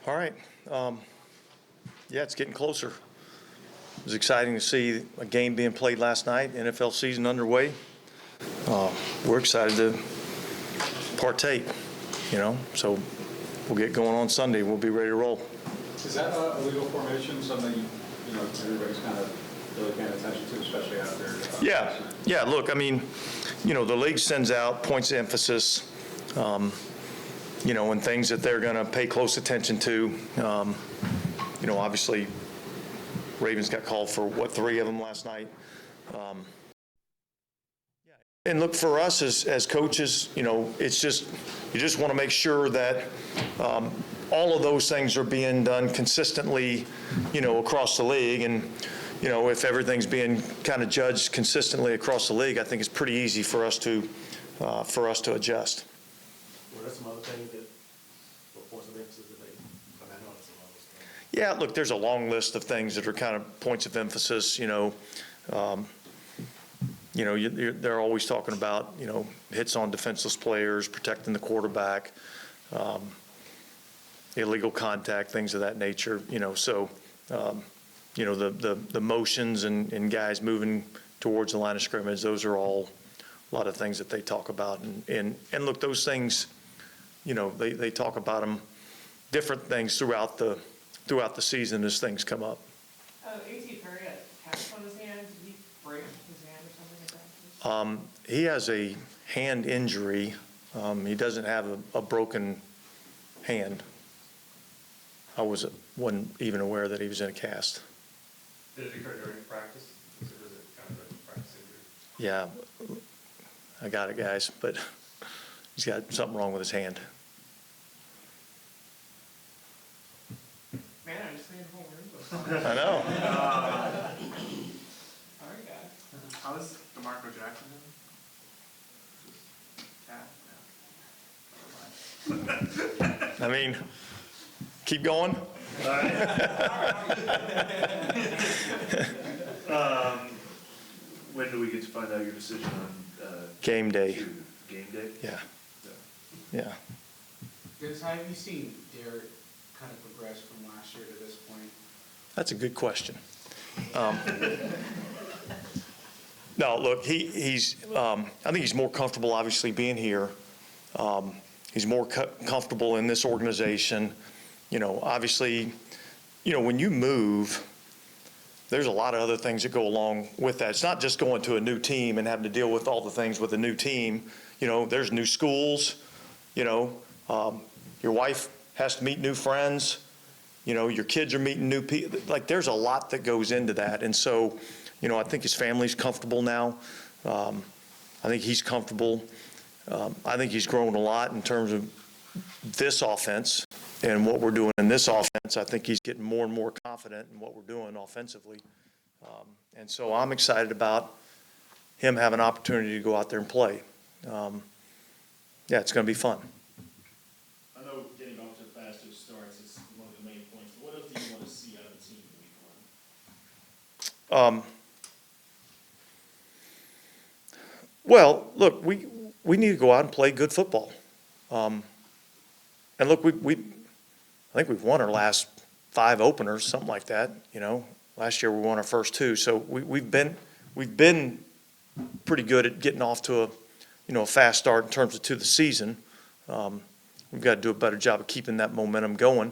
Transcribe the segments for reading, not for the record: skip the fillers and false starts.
All right. Yeah, it's getting closer. It was exciting to see a game being played last night, NFL season underway. We're excited to partake, so we'll get going on Sunday. We'll be ready to roll. Is that a legal formation, something, everybody's kind of really paying attention to, especially after? Yeah, look, the league sends out points of emphasis, and things that they're going to pay close attention to. Obviously, Ravens got called for, 3 of them last night. And look, for us as coaches, it's just, you just want to make sure that all of those things are being done consistently, across the league. And, if everything's being kind of judged consistently across the league, I think it's pretty easy for us to adjust. What are some other things that, what points of emphasis that they, I know it's some other stuff. Yeah, look, there's a long list of things that are kind of points of emphasis, they're always talking about, hits on defenseless players, protecting the quarterback, illegal contact, things of that nature, the motions and guys moving towards the line of scrimmage, those are all a lot of things that they talk about. And look, those things, they talk about them, different things throughout the season as things come up. A.T. Perry had a cast on his hand. Did he break his hand or something like that? He has a hand injury. He doesn't have a broken hand. I wasn't even aware that he was in a cast. Did it occur during practice? Or was it kind of a practice injury? Yeah, I got it, guys, but he's got something wrong with his hand. Man, I just made home. I know. All right, guys. How is DeMarco Jackson doing? Keep going. When do we get to find out your decision on Game day. Game day? Yeah. Because how have you seen Derek kind of progress from last year to this point? That's a good question. No, look, he's. I think he's more comfortable, obviously, being here. He's more comfortable in this organization. Obviously, when you move, there's a lot of other things that go along with that. It's not just going to a new team and having to deal with all the things with a new team. There's new schools. Your wife has to meet new friends. Your kids are meeting new people. Like, there's a lot that goes into that. And so, I think his family's comfortable now. I think he's comfortable. I think he's grown a lot in terms of this offense and what we're doing in this offense. I think he's getting more and more confident in what we're doing offensively. And so I'm excited about him having an opportunity to go out there and play. It's going to be fun. I know getting off to the faster starts is one of the main points, but what else do you want to see out of the team in week 1? Well, look, we need to go out and play good football. And look, I think we've won our last 5 openers, something like that. Last year we won our first 2, so we've been pretty good at getting off to a fast start in terms of to the season. We've got to do a better job of keeping that momentum going.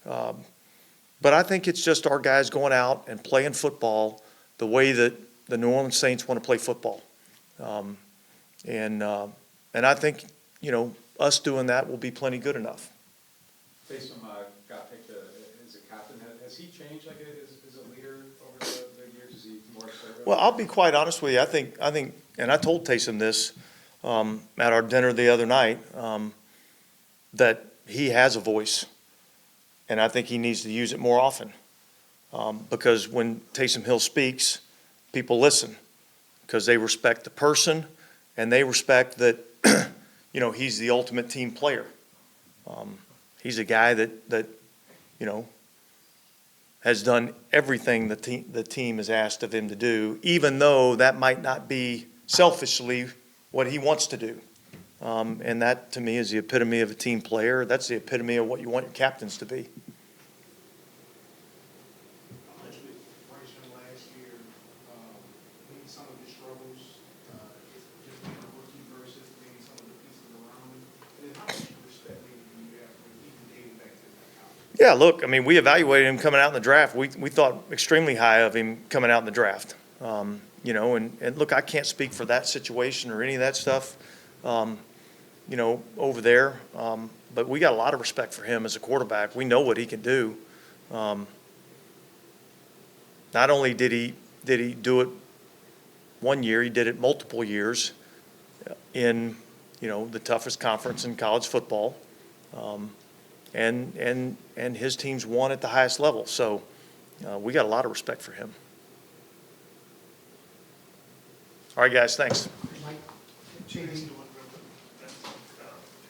But I think it's just our guys going out and playing football the way that the New Orleans Saints want to play football. And I think, us doing that will be plenty good enough. Taysom got picked as a captain. Has he changed as a leader over the years? Is he more assertive? Well, I'll be quite honest with you. I think, and I told Taysom this at our dinner the other night, that he has a voice, and I think he needs to use it more often. Because when Taysom Hill speaks, people listen because they respect the person and they respect that, he's the ultimate team player. He's a guy that has done everything the team has asked of him to do, even though that might not be selfishly what he wants to do. And that, to me, is the epitome of a team player. That's the epitome of what you want your captains to be. Yeah, look, I mean, we evaluated him coming out in the draft. We thought extremely high of him coming out in the draft. You know, and look, I can't speak for that situation or any of that stuff, you know, over there. But we got a lot of respect for him as a quarterback. We know what he can do. Not only did he do it one year, he did it multiple years in, you know, the toughest conference in college football. And his teams won at the highest level. So we got a lot of respect for him. All right, guys, thanks. Mike, JD,